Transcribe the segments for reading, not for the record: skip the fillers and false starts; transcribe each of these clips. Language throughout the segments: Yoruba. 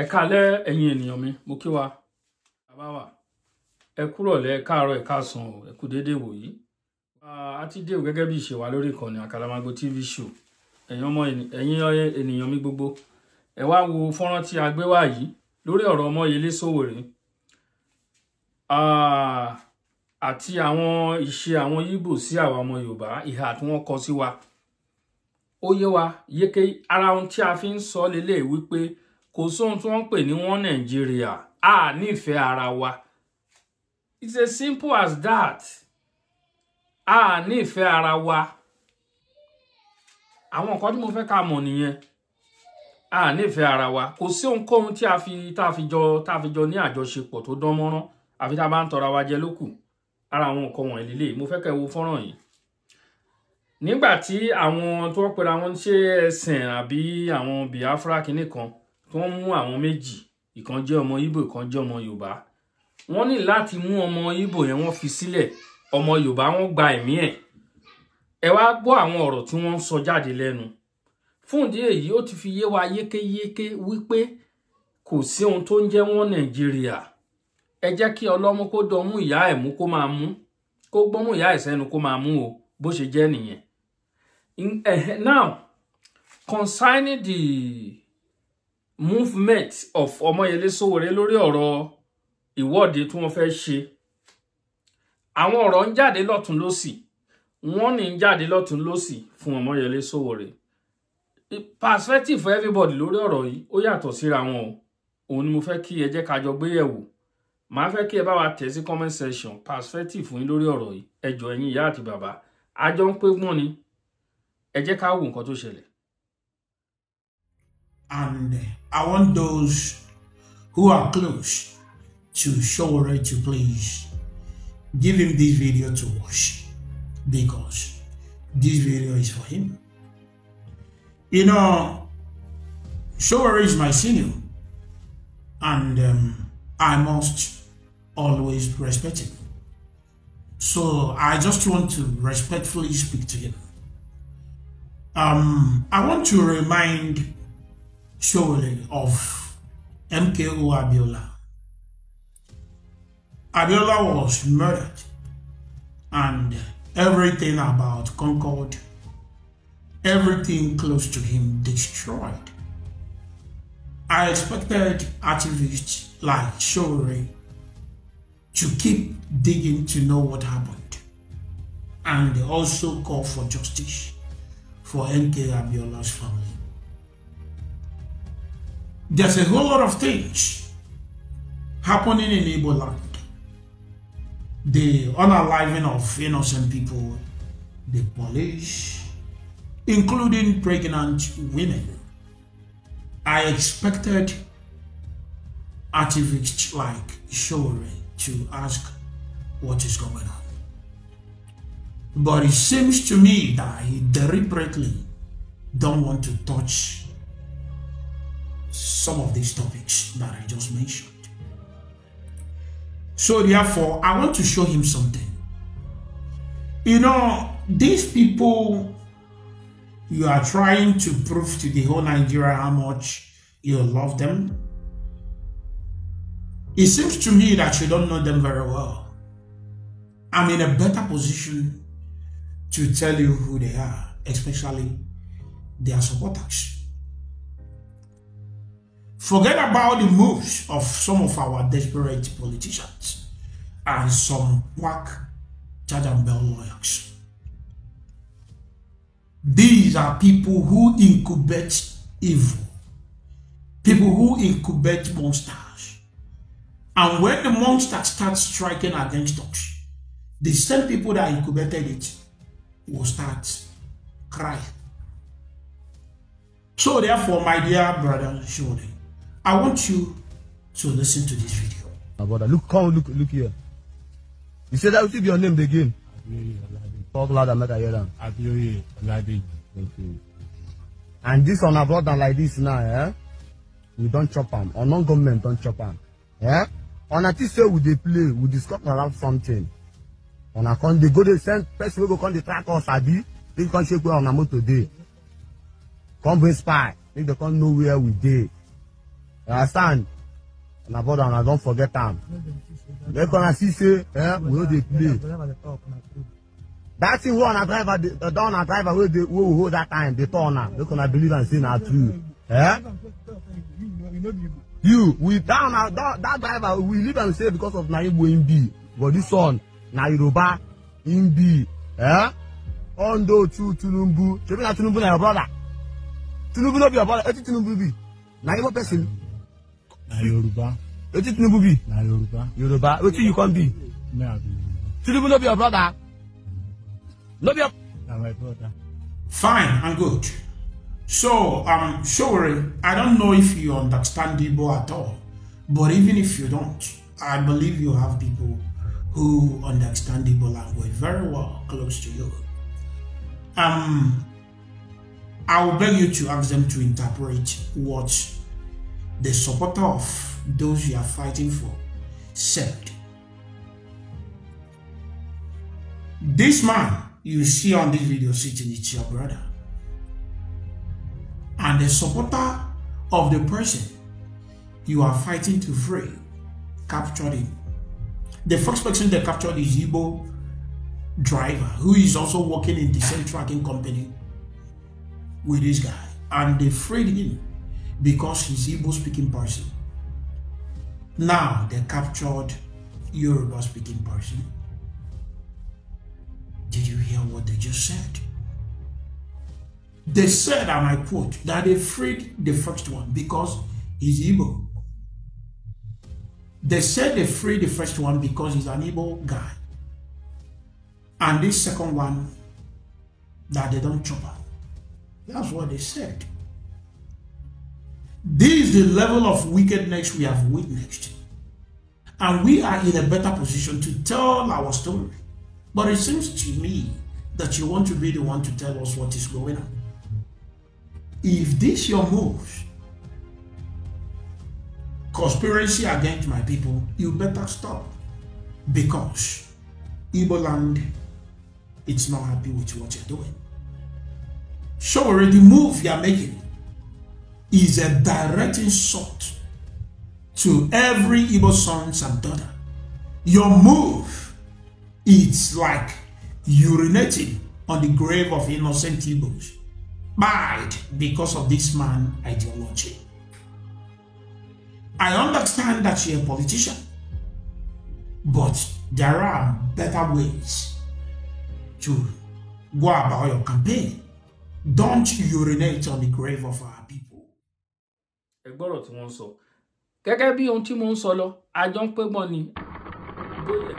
Ẹ káalẹ́ ẹ̀yin ènìyàn mi, mo kí wa. Bàbá wa. Ẹ kúrọ̀lẹ́, ẹ káàárọ̀, ẹ káàsán, ẹ kú dédé wò yìí. A ti dé gẹ́gẹ́ bí ìṣe wa lórí ìkànnì Àkàlàmàgbò TV show. Ẹ̀yin ènìyàn mi gbogbo. Ẹ wá wo fọ́nrán tí a gbé wá yìí lórí ọ̀rọ̀ Ọmọyẹlé Sowore. Àti àwọn ìṣe àwọn Ìgbò sí àwa ọmọ Yorùbá, ìhà tí wọ́n kọ sí wa. Ó yé wa yéké ara ohun tí a fi ń sọ lélẹ̀ wípé kò sóhun tí wọ́n pè ní wọ́n Nàìjíríà, a nífẹ̀ẹ́ ara wa. It's as simple as that. A nífẹ̀ẹ́ ara wa. Àwọn nǹkan tí mo fẹ́ ká mọ̀ nìyẹn. A nífẹ̀ẹ́ ara wa. Kò sí ohunkóhun tí a fi jọ ní àjọṣepọ̀ tó dán mọ́rán àfi tá bá ń tọra wa jẹ lókù. Ara àwọn nǹkan wọ̀nyí lélẹ̀. Mo fẹ́ kẹ́ wo fọ́nrán yìí. Nígbà tí àwọn tó pera wọn ṣe ẹ̀sìn àbí àwọn Biafra kìíní kan tó ń mú àwọn méjì, ìkan jẹ́ ọmọ Ìgbò, ìkan jẹ́ ọmọ Yorùbá. Wọ́n ní láti mú ọmọ Ìgbò yẹn wọ́n fi sílẹ̀, ọmọ Yorùbá wọ́n gba ẹ̀mí ẹ̀. Ẹ wá gbọ́ àwọn ọ̀rọ̀ tí wọ́n ń sọ jáde lẹ́nu. Fún ìdí èyí ó ti fi yé wa yékéyéké wípé kò sí ohun tó ń jẹ́ wọ́n Nàìjíríà. Ẹ jẹ́ kí ọlọ́mú kó dọmú ìyá ẹ̀ mú kó máa mú, kó gbọ́mú ìyá ẹ̀ sẹ́nu kó máa mú o, bó ṣe jẹ́ nìyẹn. Now, concerning the movement of Ọmọyẹlé Sowore lórí ọ̀rọ̀ ìwọ́de tí wọ́n fẹ́ ṣe, àwọn ọ̀rọ̀ ń jáde lọ́tùn lósì, wọ́n ní ń jáde lọ́tùn lósì fún Ọmọyẹlé Sowore. Perspective for everybody lórí ọ̀rọ̀ yìí ó yàtọ̀ síra wọn o. Òun ni mo fẹ́ kí ẹ jẹ́ ká jọ gbé yẹ̀wò. Màá fẹ́ kí ẹ bá wa tẹ̀ sí comment section perspective fún yín lórí ọ̀rọ̀ yìí. Ẹ jọ̀ọ́ ẹ̀yin ìyá àti bàbá, a jọ ń pé gbọ́n ni. Ẹ jẹ́ ká wo nǹkan tó ṣẹlẹ̀. And I want those who are close to Sowore to please give him this video to watch, because this video is for him. You know, Sowore is my senior, and I must always respect him. So I just want to respectfully speak to him. I want to remind Sowore of MKO Abiola. Abiola was murdered and everything about Concord, everything close to him destroyed. I expected activists like Sowore to keep digging to know what happened and also call for justice for NK Abiola's family. There's a whole lot of things happening in Igbo land. The unaliving of innocent people, the police, including pregnant women. I expected activists like Sowore to ask what is going on. But it seems to me that he deliberately don't want to touch some of these topics that I just mentioned. So therefore, I want to show him something. You know, these people, you are trying to prove to the whole Nigeria how much you love them. It seems to me that you don't know them very well. I'm in a better position to tell you who they are, especially their supporters. Forget about the moves of some of our desperate politicians and some whack charge and bell lawyers. These are people who incubate evil, people who incubate monsters. And when the monster starts striking against us, the same people that incubated it will start crying. So therefore, my dear brother Sowore, I want you to listen to this video. My brother, look here. You said that will be your name again. Talk louder, make I hear them. Thank you. And this on a brother like this now, eh? We don't chop them. Or non-government don't chop them. Yeah? On a say we they play, we discuss around something. On a con they go they send person will go on the track or Sabi, they can't shake where on a motor day. Come bring spy, they can't know where we did. understand? And about that, I don't forget them. They gonna see say, we know they play. That thing we on a driver, down a driver who hold that time, they turn now. They gonna believe and say not true. You, we down that driver, we live and say because of Naibu in B. But this one, Nairoba in B. Ondo to Tunumbu. Tunumbu na your brother. Tunumbu no be your brother. Eti Tunumbu be. Na Igbo person. Na Yoruba. Eti Tunumbu be. Na Yoruba. Yoruba. Eti you can be. Me I be. Tunumbu no be your brother. No be your. Na my brother. Fine and good. So, Showore, I don't know if you understand Igbo at all, but even if you don't, I believe you have people who understand Igbo language very well close to you. I will beg you to ask them to interpret what the supporter of those you are fighting for said. This man you see on this video sitting, it's your brother. And the supporter of the person you are fighting to free captured him. The first person they captured is Igbo driver, who is also working in the same tracking company with this guy. And they freed him because he's Igbo speaking person. Now they captured Yoruba speaking person. Did you hear what they just said? They said, and I quote, that they freed the first one because he's Igbo. They said they freed the first one because he's an Igbo guy. And this second one, that they don't chop up. That's what they said. This is the level of wickedness we have witnessed. And we are in a better position to tell our story. But it seems to me that you want to be the one to tell us what is going on. If this your moves, conspiracy against my people, you better stop. Because Igbo land, it's not happy with what you're doing. Sure, the move you're making is a direct insult to every Igbo sons and daughter. Your move, it's like urinating on the grave of innocent Igbos. Bad because of this man ideology. I understand that you're a politician, but there are better ways to go about your campaign. Don't urinate on the grave of our people. Ẹgbọ́rọ̀ tí wọ́n sọ. Gẹ́gẹ́ bí ohun tí mo ń sọ lọ, àjọ ń pé gbọ́n ni. Bóyá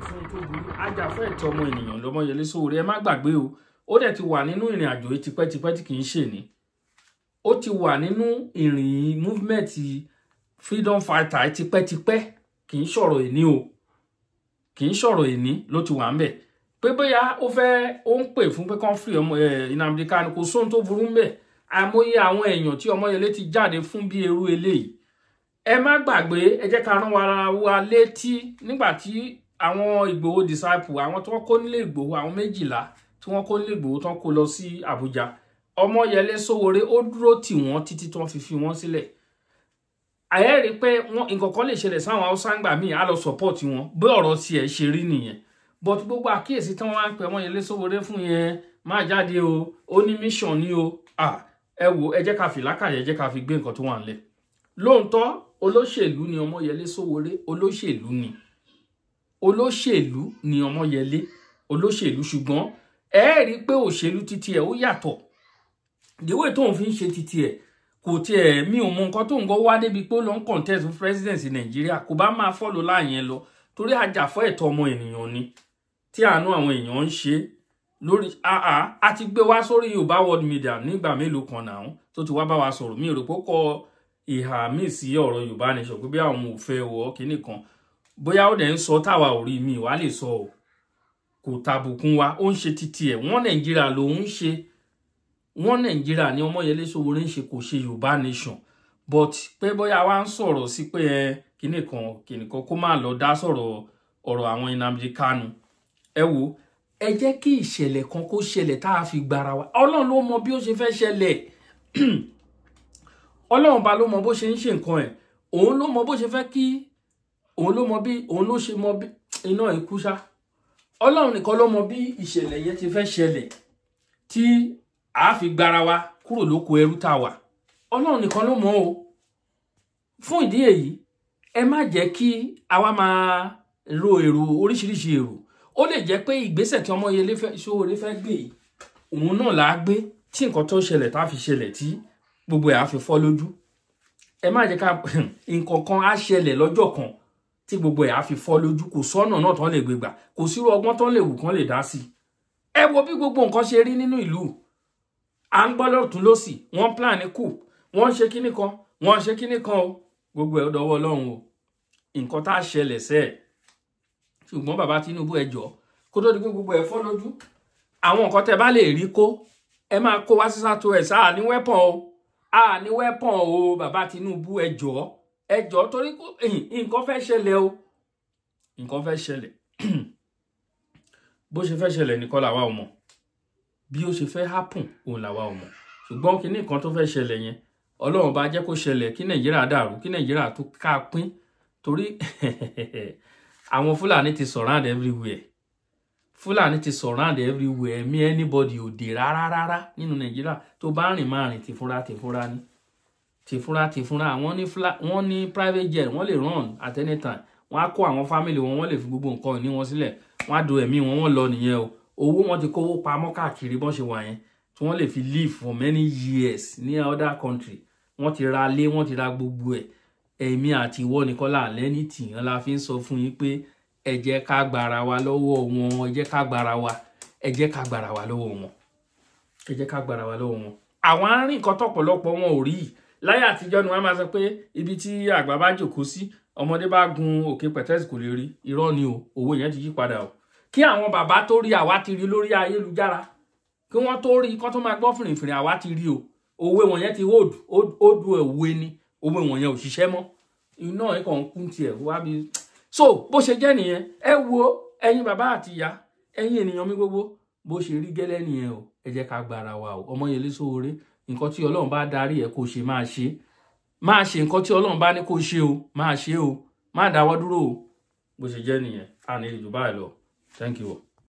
ìfún tó burú, ajàfẹ́ ẹ̀tọ́ ọmọ ènìyàn lọ́mọyẹlé Sowore, ẹ má gbàgbé o. Ó dẹ̀ ti wà nínú ìrìn àjò tipẹ́tipẹ́ tí kì í ṣe ní. Ó ti wà nínú ìrìn movement freedom fighter tipẹ́tipẹ́, kì í sọ̀rọ̀ èní o. Kì í sọ̀rọ̀ èní ló ti wà ńbẹ̀. Pé bóyá ó ń pè fún pé kán free ọmọ Nnamdi Kanu, kò sóhun tó burú ńbẹ̀. Àmọye àwọn èèyàn tí Ọmọyẹlé ti jáde fún bí irú eléyìí. Ẹ má gbàgbé, ẹ jẹ́ ká rán wa létí nígbà tí àwọn Ìgbòho disciple, àwọn tó kó nílé Ìgbòho, àwọn 12 tí wọ́n kó nílé Ìgbòho tán kó lọ sí Àbújá. Ọmọyẹlé Sowore ó dúró tì wọ́n títí tán fi wọ́n sílẹ̀. Àyẹ́ rí pé nǹkan kan lè ṣẹlẹ̀ sáwọn Haúsá ńgbà míì á lọ support wọn bí ọ̀rọ̀ tiẹ̀ ṣe rí nìyẹn. But gbogbo àkíyèsí tí wọ́n wá ń pè Ọmọyẹlé Sowore fún yẹn má jáde o, ó ní mission ni o. Ẹ wò, ẹ jẹ́ ká fi làákàyè, ẹ jẹ́ ká fi gbé nǹkan tó wà ńlẹ̀. Lóòótọ́ olóṣèlú ni Ọmọyẹlé Sowore, olóṣèlú ni Ọmọyẹlé, olóṣèlú, ṣùgbọ́n ẹ rí pé òṣèlú títí ẹ̀ ó yàtọ̀. The way tóun fi ń ṣe títí ẹ̀ kò tiẹ̀, mi ò mọ nǹkan tóun gan wá débi pé ó lọ ń contest fún presidency Nàìjíríà, kò bá máa follow láàyè lọ torí ajàfọ́ ẹ̀tọ́ ọmọ ènìyàn ni tí àánú àwọn èèyàn ń ṣe lórí a ti gbé wá sórí Yorùbá World Media nígbà mélòó kan náà tó ti wá bá wa sọ̀rọ̀. Mi rò pé kọ ìhà míì sí ọ̀rọ̀ Yorùbá nation pé bí àwọn ò fẹ́ wọ kíní kan, bóyá ó dẹ̀ ń sọ táwa ò rí, mi wá lè sọ o, kò tàbùkún wa, ó ń ṣe títí ẹ̀. Wọ́n Nàìjíríà ló ń ṣe, wọ́n Nàìjíríà ni Ọmọyẹlé Sowore ń ṣe, kò ṣe Yorùbá nation. But pé bóyá wá ń sọ̀rọ̀ sí pé kíní kan kó má lọ dá sọ̀rọ̀ ọ̀rọ̀ àwọn Nnamdi Kanu. Ẹ wò, ẹ jẹ́ kí ìṣẹ̀lẹ̀ kan kó ṣẹlẹ̀ tá a fi gbára wa. Ọlọ́run ló mọ bí ó ṣe fẹ́ ṣẹlẹ̀. Ọlọ́run bá ló mọ bó ṣe ń ṣe nǹkan ẹ̀, òun ló mọ bó ṣe fẹ́ kí, òun ló mọ bí, òun ló ṣe mọ bí iná ikú ṣá. Ọlọ́run nìkan ló mọ bí ìṣẹ̀lẹ̀ yẹn ti fẹ́ ṣẹlẹ̀ tí a fi gbára wa kúrò lóko ẹrú tá wà. Ọlọ́run nìkan ló mọ o. Fún ìdí èyí, ẹ má jẹ́ kí àwa máa ro èrò oríṣiríṣi èrò. Ó lè jẹ́ pé ìgbésẹ̀ tí Ọmọyẹlé Sowore fẹ́ gbé òun náà là á gbé tí nǹkan tó ṣẹlẹ̀ tá fi ṣẹlẹ̀ tí gbogbo ẹ̀ á fi fọ́ lójú. Ẹ má jẹ́ ká nǹkan kan á ṣẹlẹ̀ lọ́jọ́ kan tí gbogbo ẹ̀ á fi fọ́ lójú. Kò sọ́nà náà tán lè gbé gbà, kò sírú ọgbọ́n tán lè wù kán lè dá sí. Ẹ wo bí gbogbo nǹkan ṣe rí nínú ìlú. À ń gbọ́ lọ́tún lósì, wọ́n plan coup, wọ́n ṣe kíní kan, wọ́n ṣe kíní kan o. Gbogbo ẹ̀ dọwọ́ Ọlọ́run o. Nǹkan tá ṣẹlẹ̀ sẹ́ẹ̀. Ṣùgbọ́n bàbá Tinubu ẹ jọ̀ọ́, kó tó di pé gbogbo ẹ̀ fọ́ lójú. Àwọn nǹkan tẹ́ bá lè rí kó, ẹ máa kó wá sí SARTOS. Ní weapon o. Ní weapon o, bàbá Tinubu ẹ jọ̀ọ́ torí nǹkan fẹ́ ṣẹlẹ̀ o. Nǹkan fẹ́ ṣẹlẹ̀. Bó ṣe fẹ́ ṣẹlẹ̀ nìkan làwa ò mọ̀. Bí ó ṣe fẹ́ happen òun làwa ò mọ̀. Ṣùgbọ́n kíní nǹkan tó fẹ́ ṣẹlẹ̀ yẹn, Ọlọ́run bá jẹ́ kó ṣẹlẹ̀ kí Nàìjíríà dàrú, kí Nàìjíríà tó ká pín. Torí àwọn Fúlàní ti surround everywhere. Fúlàní ti surround everywhere. Me anybody ò dé rárá nínú Nàìjíríà. Tó bá rìn máa rìn tìfúnra ni. Tìfúnra. Wọ́n ní private jet, wọ́n lè run at any time. Wọ́n á kó àwọn family wọn, wọ́n lè fi gbogbo nǹkan ní wọn sílẹ̀. Wọ́n á do ẹ̀mí wọn, wọ́n lọ nìyẹn o. Owó wọn ti kówó pamọ́ káàkiri bọ́n ṣe wà yẹn. Tí wọ́n lè fi live for many years ní other country. Wọ́n ti ra lé, wọ́n ti ra gbogbo ẹ̀. Èmi àti ìwọ nìkan là lẹ́ni tìyàn la fi ń sọ fún yín pé ẹ jẹ́ ká gbára wa lọ́wọ́ wọn, ẹ jẹ́ ká gbára wa lọ́wọ́ wọn. Ẹ jẹ́ ká gbára wa lọ́wọ́ wọn. Àwọn arìn nǹkan tọ́pọ̀lọpọ̀ wọn ò rí. Láyé àtijọ́ ni wọ́n máa sọ pé ibi tí àgbà bá jókòó sí, ọmọdé bá gun òkè pẹ̀tẹ́sì kò lè rí. Irọ́ ni o, owó yẹn ti yí padà o. Kí àwọn bàbá tó rí àwa ti rí lórí ayélujára. Kí wọ́n tó rí, kán tó máa gbọ́ fìrìfìrì àwa ti rí o. Òwe wọn yẹn ti hold òwe ni. Òwe wọn yẹn ò ṣiṣẹ́ mọ́. Iná ẹ̀ kàn kún tiẹ̀ wá bí. So bó ṣe jẹ́ nìyẹn, ẹ wo ẹ̀yin bàbá àti ìyá, ẹ̀yin ènìyàn mi gbogbo, bó ṣe rí gẹ́lẹ́ nìyẹn o. Ẹ jẹ́ ká gbára wa o. Ọmọyẹlé Sowore, nǹkan tí Ọlọ́run bá darí ẹ kó ṣe máa ṣe. Máa ṣe nǹkan tí Ọlọ́run bá ní kó ṣe o. Máa ṣe o. Má dáwọ́ dúró o. Bó ṣe jẹ́ nìyẹn. A ní jù báyìí lọ. Thank you.